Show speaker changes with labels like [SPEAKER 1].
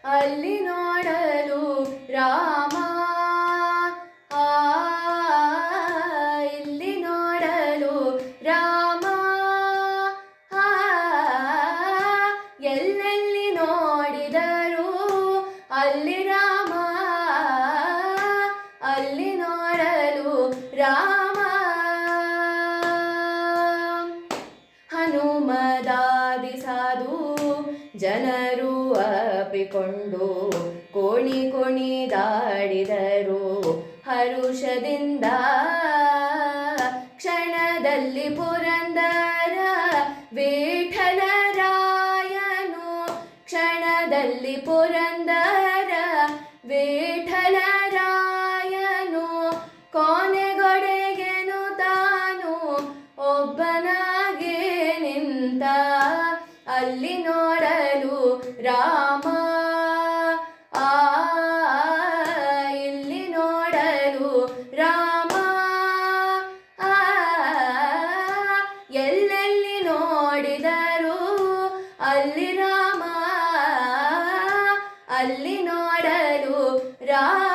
[SPEAKER 1] ಅಲ್ಲಿ ನೋಡಲು ರಾಮ, ಇಲ್ಲಿ ನೋಡಲು ರಾಮ, ಎಲ್ಲೆಲ್ಲಿ ನೋಡಿದರು ಅಲ್ಲಿ ರಾಮ, ಅಲ್ಲಿ ನೋಡಲು ರಾಮ. ಹನುಮದಾದಿ ಸಾಧು ಜನರು ಅಪ್ಪಿಕೊಂಡು ಕೋಣಿ ಕುಣಿದಾಡಿದರು ಹರುಷದಿಂದ. ಕ್ಷಣದಲ್ಲಿ ಪುರಂದರ ವಿಠಲರಾಯನು, ಕ್ಷಣದಲ್ಲಿ ಪುರಂದರ ವಿಠಲರಾಯನು ಕೊನೆಗೊಡೆಗೆನು ತಾನು ಒಬ್ಬನಾಗಿ ನಿಂತ. ಅಲ್ಲಿ ನೋಡಲು ರಾಮ, ಇಲ್ಲಿ ನೋಡಲು ರಾಮ, ಎಲ್ಲೆಲ್ಲಿ ನೋಡಿದರು ಅಲ್ಲಿ ರಾಮ, ಅಲ್ಲಿ ನೋಡಲು ರಾಮ.